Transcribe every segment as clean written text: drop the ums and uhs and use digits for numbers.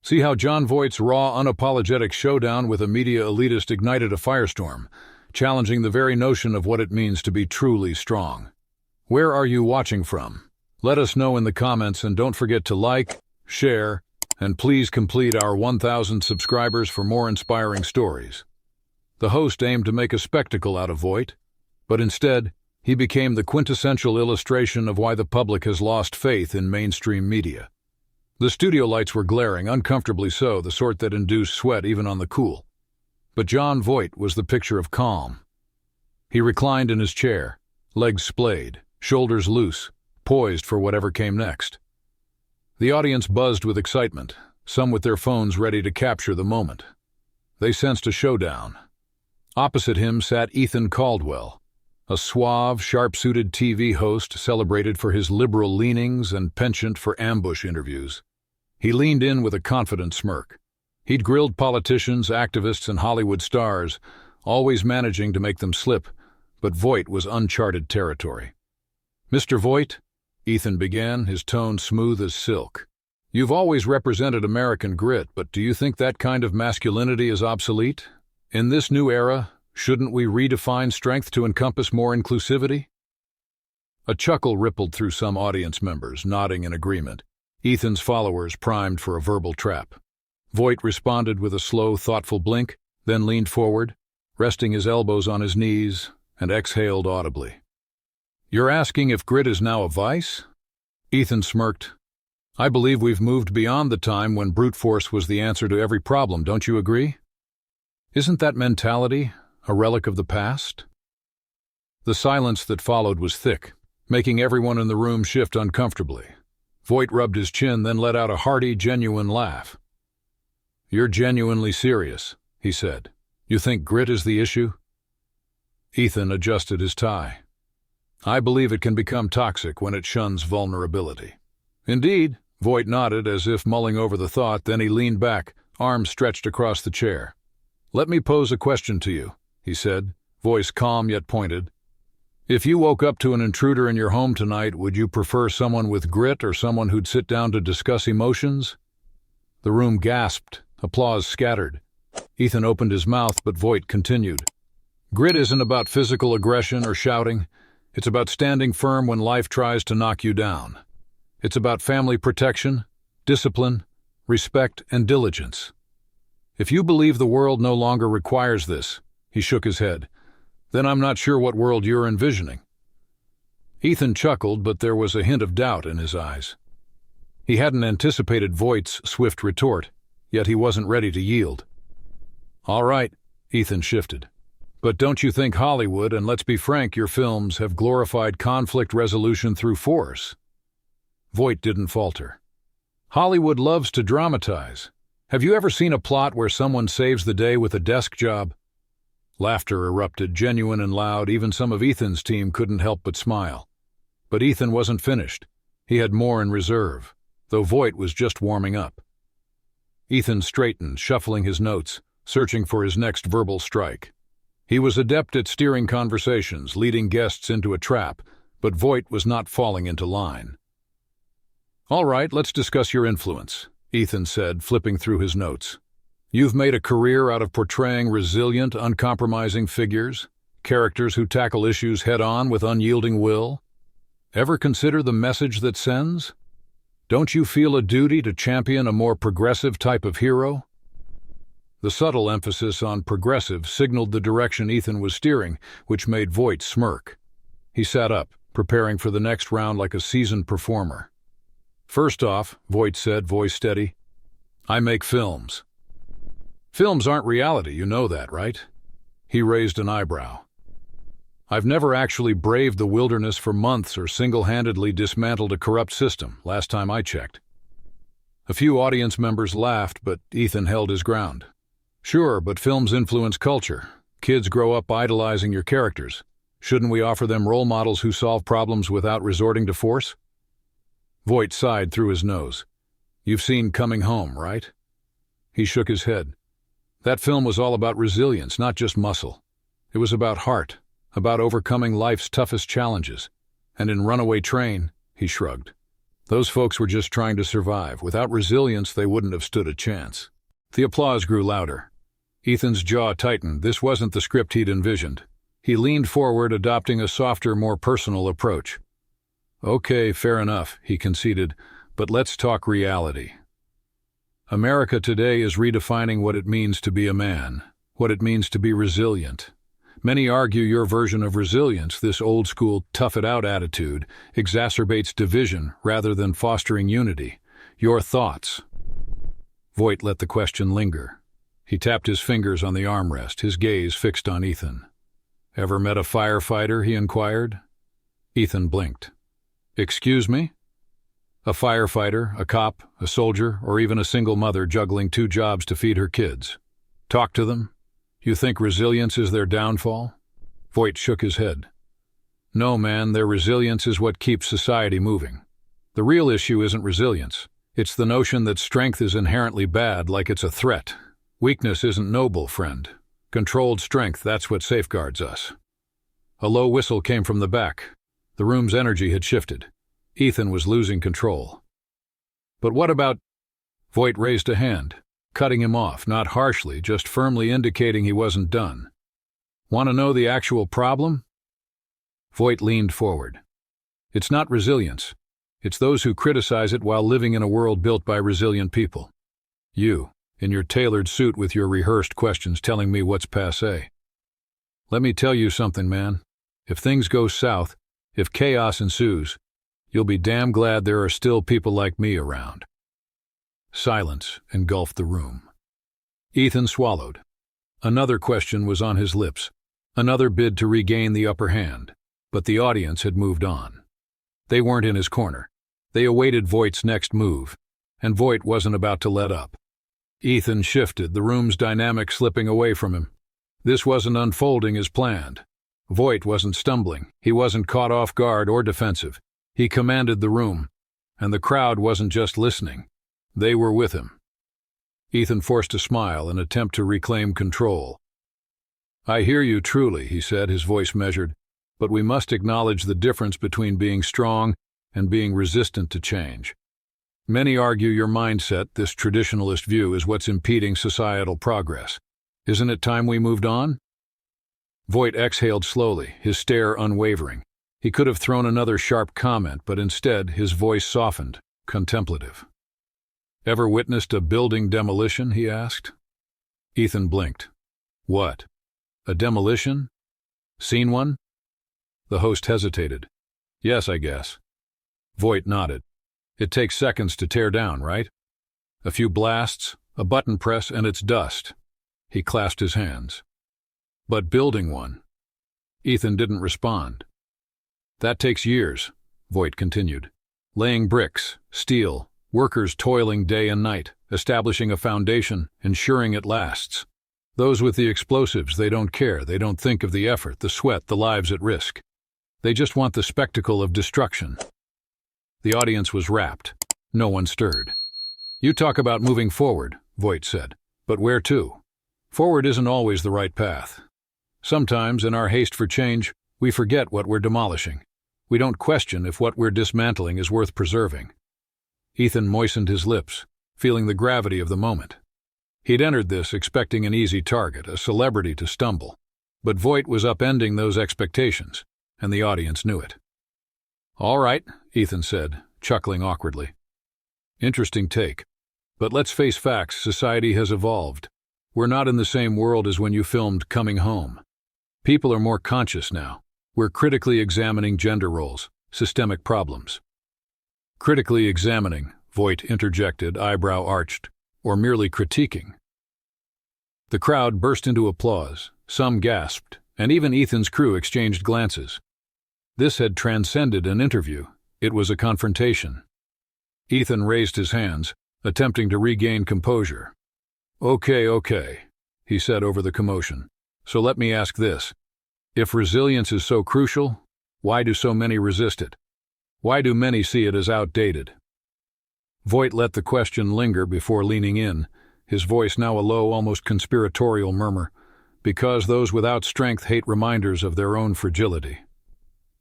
See how Jon Voight's raw, unapologetic showdown with a media elitist ignited a firestorm, challenging the very notion of what it means to be truly strong. Where are you watching from? Let us know in the comments, and don't forget to like, share, and please complete our 1,000 subscribers for more inspiring stories. The host aimed to make a spectacle out of Voight, but instead, he became the quintessential illustration of why the public has lost faith in mainstream media. The studio lights were glaring, uncomfortably so, the sort that induced sweat even on the cool. But Jon Voight was the picture of calm. He reclined in his chair, legs splayed, shoulders loose, poised for whatever came next. The audience buzzed with excitement, some with their phones ready to capture the moment. They sensed a showdown. Opposite him sat Ethan Caldwell, a suave, sharp-suited TV host celebrated for his liberal leanings and penchant for ambush interviews. He leaned in with a confident smirk. He'd grilled politicians, activists, and Hollywood stars, always managing to make them slip, but Voight was uncharted territory. "Mr. Voight," Ethan began, his tone smooth as silk. "You've always represented American grit, but do you think that kind of masculinity is obsolete? In this new era, shouldn't we redefine strength to encompass more inclusivity?" A chuckle rippled through some audience members, nodding in agreement. Ethan's followers primed for a verbal trap. Voight responded with a slow, thoughtful blink, then leaned forward, resting his elbows on his knees, and exhaled audibly. "You're asking if grit is now a vice?" Ethan smirked. "I believe we've moved beyond the time when brute force was the answer to every problem, don't you agree? Isn't that mentality a relic of the past?" The silence that followed was thick, making everyone in the room shift uncomfortably. Voight rubbed his chin, then let out a hearty, genuine laugh. "You're genuinely serious," he said. "You think grit is the issue?" Ethan adjusted his tie. "I believe it can become toxic when it shuns vulnerability." "Indeed," Voight nodded as if mulling over the thought, then he leaned back, arms stretched across the chair. "Let me pose a question to you," he said, voice calm yet pointed. "If you woke up to an intruder in your home tonight, would you prefer someone with grit or someone who'd sit down to discuss emotions?" The room gasped, applause scattered. Ethan opened his mouth, but Voight continued. "Grit isn't about physical aggression or shouting. It's about standing firm when life tries to knock you down. It's about family protection, discipline, respect, and diligence. If you believe the world no longer requires this," he shook his head, "then I'm not sure what world you're envisioning." Ethan chuckled, but there was a hint of doubt in his eyes. He hadn't anticipated Voight's swift retort, yet he wasn't ready to yield. "All right," Ethan shifted. "But don't you think Hollywood, and let's be frank, your films, have glorified conflict resolution through force?" Voight didn't falter. "Hollywood loves to dramatize. Have you ever seen a plot where someone saves the day with a desk job?" Laughter erupted, genuine and loud. Even some of Ethan's team couldn't help but smile. But Ethan wasn't finished. He had more in reserve, though Voight was just warming up. Ethan straightened, shuffling his notes, searching for his next verbal strike. He was adept at steering conversations, leading guests into a trap, but Voight was not falling into line. "All right, let's discuss your influence," Ethan said, flipping through his notes. "You've made a career out of portraying resilient, uncompromising figures, characters who tackle issues head-on with unyielding will. Ever consider the message that sends? Don't you feel a duty to champion a more progressive type of hero?" The subtle emphasis on progressive signaled the direction Ethan was steering, which made Voight smirk. He sat up, preparing for the next round like a seasoned performer. "First off," Voight said, voice steady, "I make films." "Films aren't reality, you know that, right?" He raised an eyebrow. "I've never actually braved the wilderness for months or single-handedly dismantled a corrupt system, last time I checked." A few audience members laughed, but Ethan held his ground. "Sure, but films influence culture. Kids grow up idolizing your characters. Shouldn't we offer them role models who solve problems without resorting to force?" Voight sighed through his nose. "You've seen Coming Home, right?" He shook his head. "That film was all about resilience, not just muscle. It was about heart, about overcoming life's toughest challenges. And in Runaway Train," he shrugged, Those folks were just trying to survive. Without resilience, they wouldn't have stood a chance. The applause grew louder. Ethan's jaw tightened. This wasn't the script he'd envisioned. He leaned forward, adopting a softer, more personal approach. Okay, fair enough, he conceded, but let's talk reality. America today is redefining what it means to be a man, what it means to be resilient. Many argue your version of resilience, this old-school tough-it-out attitude, exacerbates division rather than fostering unity. Your thoughts? Voight let the question linger. He tapped his fingers on the armrest, his gaze fixed on Ethan. Ever met a firefighter? He inquired. Ethan blinked. Excuse me? A firefighter, a cop, a soldier, or even a single mother juggling 2 jobs to feed her kids. Talk to them? You think resilience is their downfall? Voight shook his head. No, man, their resilience is what keeps society moving. The real issue isn't resilience. It's the notion that strength is inherently bad, like it's a threat. Weakness isn't noble, friend. Controlled strength, that's what safeguards us. A low whistle came from the back. The room's energy had shifted. Ethan was losing control. But what about... Voight raised a hand, cutting him off, not harshly, just firmly indicating he wasn't done. Want to know the actual problem? Voight leaned forward. It's not resilience. It's those who criticize it while living in a world built by resilient people. You, in your tailored suit with your rehearsed questions telling me what's passé. Let me tell you something, man. If things go south, if chaos ensues, you'll be damn glad there are still people like me around. Silence engulfed the room. Ethan swallowed. Another question was on his lips, another bid to regain the upper hand, but the audience had moved on. They weren't in his corner. They awaited Voight's next move, and Voight wasn't about to let up. Ethan shifted, the room's dynamic slipping away from him. This wasn't unfolding as planned. Voight wasn't stumbling. He wasn't caught off guard or defensive. He commanded the room, and the crowd wasn't just listening. They were with him. Ethan forced a smile, an attempt to reclaim control. I hear you truly, he said, his voice measured, but we must acknowledge the difference between being strong and being resistant to change. Many argue your mindset, this traditionalist view, is what's impeding societal progress. Isn't it time we moved on? Voight exhaled slowly, his stare unwavering. He could have thrown another sharp comment, but instead his voice softened, contemplative. Ever witnessed a building demolition? He asked. Ethan blinked. What? A demolition? Seen one? The host hesitated. Yes, I guess. Voight nodded. It takes seconds to tear down, right? A few blasts, a button press, and it's dust. He clasped his hands. But building one? Ethan didn't respond. That takes years, Voight continued. Laying bricks, steel, workers toiling day and night, establishing a foundation, ensuring it lasts. Those with the explosives, they don't care, they don't think of the effort, the sweat, the lives at risk. They just want the spectacle of destruction. The audience was rapt. No one stirred. You talk about moving forward, Voight said, but where to? Forward isn't always the right path. Sometimes, in our haste for change, we forget what we're demolishing. We don't question if what we're dismantling is worth preserving. Ethan moistened his lips, feeling the gravity of the moment. He'd entered this expecting an easy target, a celebrity to stumble. But Voight was upending those expectations, and the audience knew it. All right, Ethan said, chuckling awkwardly. Interesting take. But let's face facts, society has evolved. We're not in the same world as when you filmed Coming Home. People are more conscious now. We're critically examining gender roles, systemic problems. Critically examining, Voight interjected, eyebrow arched, or merely critiquing. The crowd burst into applause, some gasped, and even Ethan's crew exchanged glances. This had transcended an interview. It was a confrontation. Ethan raised his hands, attempting to regain composure. Okay, he said over the commotion. So let me ask this. If resilience is so crucial, why do so many resist it? Why do many see it as outdated? Voight let the question linger before leaning in, his voice now a low, almost conspiratorial murmur, because those without strength hate reminders of their own fragility.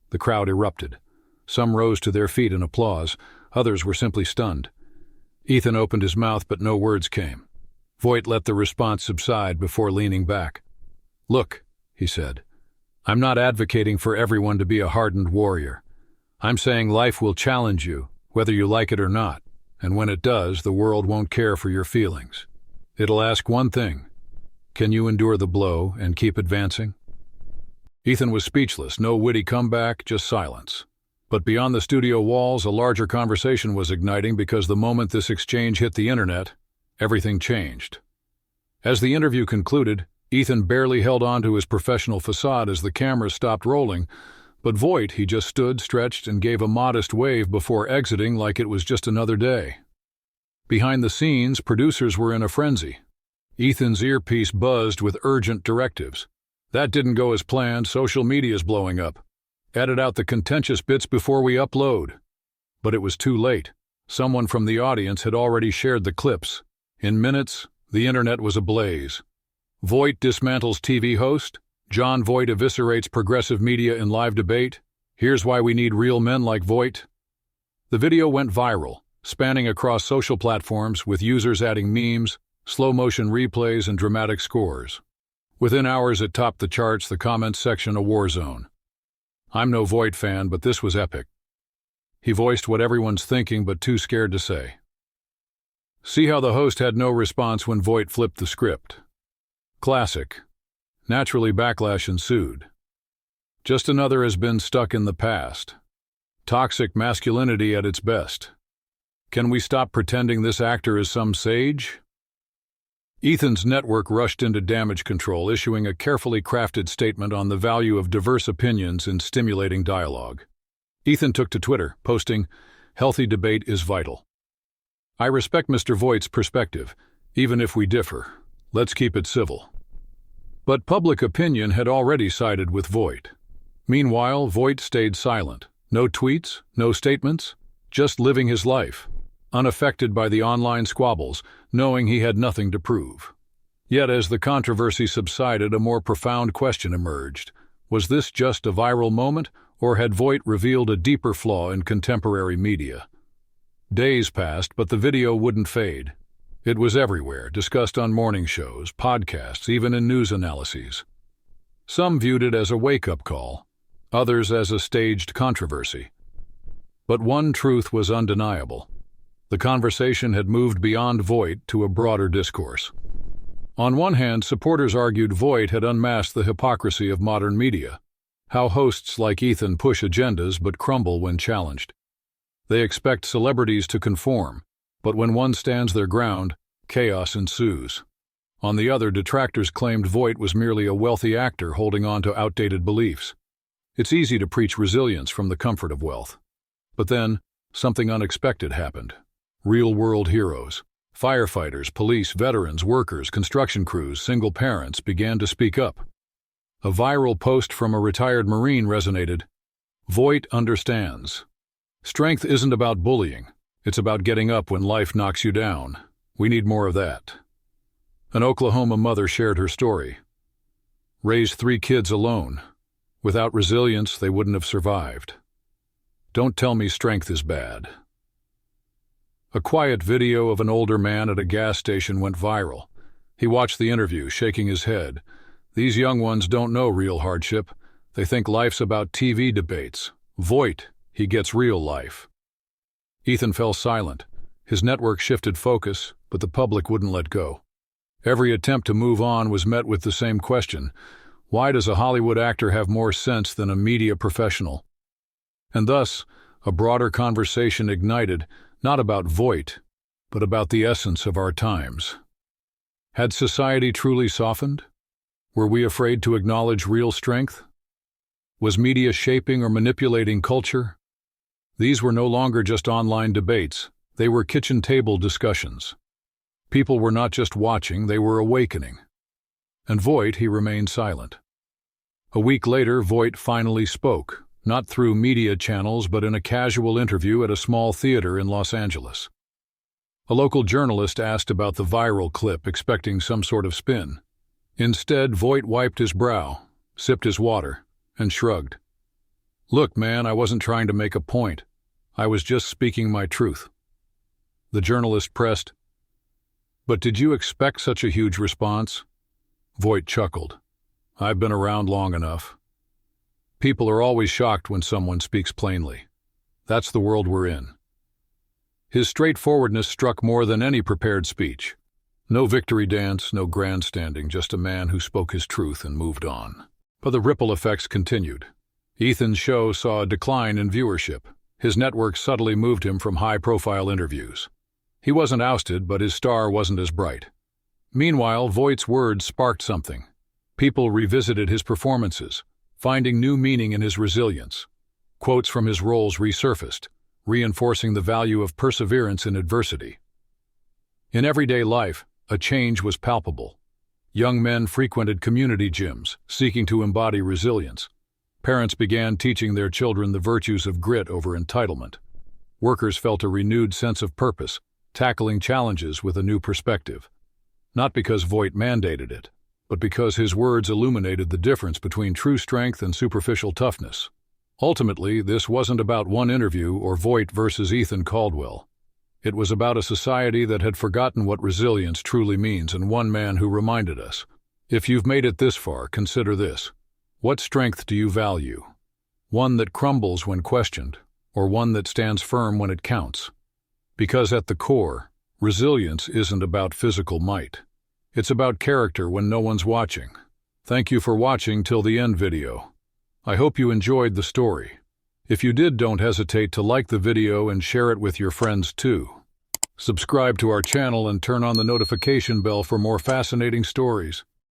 The crowd erupted. Some rose to their feet in applause, Others were simply stunned. Ethan opened his mouth, but no words came. Voight let the response subside before leaning back. "Look," he said, "I'm not advocating for everyone to be a hardened warrior. I'm saying life will challenge you, whether you like it or not, and when it does, the world won't care for your feelings. It'll ask one thing: can you endure the blow and keep advancing?" Ethan was speechless, no witty comeback, just silence. But beyond the studio walls, a larger conversation was igniting because the moment this exchange hit the internet, everything changed. As the interview concluded, Ethan barely held on to his professional facade as the camera stopped rolling, but Voight, he just stood, stretched, and gave a modest wave before exiting like it was just another day. Behind the scenes, producers were in a frenzy. Ethan's earpiece buzzed with urgent directives. "That didn't go as planned, social media's blowing up. Edit out the contentious bits before we upload." But it was too late. Someone from the audience had already shared the clips. In minutes, the internet was ablaze. "Voight dismantles TV host. Jon Voight eviscerates progressive media in live debate. Here's why we need real men like Voight." The video went viral, spanning across social platforms with users adding memes, slow-motion replays, and dramatic scores. Within hours it topped the charts, the comments section a war zone. I'm no Voight fan, but this was epic. He voiced what everyone's thinking but too scared to say. See how the host had no response when Voight flipped the script. Classic. Naturally, backlash ensued. Just another has been stuck in the past. Toxic masculinity at its best. Can we stop pretending this actor is some sage? Ethan's network rushed into damage control, issuing a carefully crafted statement on the value of diverse opinions in stimulating dialogue. Ethan took to Twitter, posting, "Healthy debate is vital. I respect Mr. Voight's perspective, even if we differ. Let's keep it civil." But public opinion had already sided with Voight. Meanwhile, Voight stayed silent. No tweets, no statements, just living his life, unaffected by the online squabbles, knowing he had nothing to prove. Yet as the controversy subsided, a more profound question emerged. Was this just a viral moment, or had Voight revealed a deeper flaw in contemporary media? Days passed, but the video wouldn't fade. It was everywhere, discussed on morning shows, podcasts, even in news analyses. Some viewed it as a wake-up call, others as a staged controversy. But one truth was undeniable. The conversation had moved beyond Voight to a broader discourse. On one hand, supporters argued Voight had unmasked the hypocrisy of modern media, how hosts like Ethan push agendas but crumble when challenged. They expect celebrities to conform, but when one stands their ground, chaos ensues. On the other, detractors claimed Voight was merely a wealthy actor holding on to outdated beliefs. It's easy to preach resilience from the comfort of wealth. But then, something unexpected happened. Real-world heroes, firefighters, police, veterans, workers, construction crews, single parents began to speak up. A viral post from a retired Marine resonated. Voight understands. Strength isn't about bullying. It's about getting up when life knocks you down. We need more of that. An Oklahoma mother shared her story. Raised 3 kids alone. Without resilience, they wouldn't have survived. Don't tell me strength is bad. A quiet video of an older man at a gas station went viral. He watched the interview, shaking his head. These young ones don't know real hardship. They think life's about TV debates. Voight, he gets real life. Ethan fell silent. His network shifted focus, but the public wouldn't let go. Every attempt to move on was met with the same question. Why does a Hollywood actor have more sense than a media professional? And thus, a broader conversation ignited, not about Voight, but about the essence of our times. Had society truly softened? Were we afraid to acknowledge real strength? Was media shaping or manipulating culture? These were no longer just online debates. They were kitchen table discussions. People were not just watching, they were awakening. And Voight, he remained silent. A week later, Voight finally spoke, not through media channels but in a casual interview at a small theater in Los Angeles. A local journalist asked about the viral clip, expecting some sort of spin. Instead, Voight wiped his brow, sipped his water, and shrugged. Look, man, I wasn't trying to make a point. I was just speaking my truth. The journalist pressed, "But did you expect such a huge response?" Voight chuckled. "I've been around long enough. People are always shocked when someone speaks plainly. That's the world we're in." His straightforwardness struck more than any prepared speech. No victory dance, no grandstanding, just a man who spoke his truth and moved on. But the ripple effects continued. Ethan's show saw a decline in viewership. His network subtly moved him from high-profile interviews. He wasn't ousted, but his star wasn't as bright. Meanwhile, Voight's words sparked something. People revisited his performances, finding new meaning in his resilience. Quotes from his roles resurfaced, reinforcing the value of perseverance in adversity. In everyday life, a change was palpable. Young men frequented community gyms, seeking to embody resilience. Parents began teaching their children the virtues of grit over entitlement. Workers felt a renewed sense of purpose, tackling challenges with a new perspective. Not because Voight mandated it, but because his words illuminated the difference between true strength and superficial toughness. Ultimately, this wasn't about one interview or Voight versus Ethan Caldwell. It was about a society that had forgotten what resilience truly means and one man who reminded us. If you've made it this far, consider this. What strength do you value? One that crumbles when questioned, or one that stands firm when it counts? Because at the core, resilience isn't about physical might. It's about character when no one's watching. Thank you for watching till the end video. I hope you enjoyed the story. If you did, don't hesitate to like the video and share it with your friends too. Subscribe to our channel and turn on the notification bell for more fascinating stories.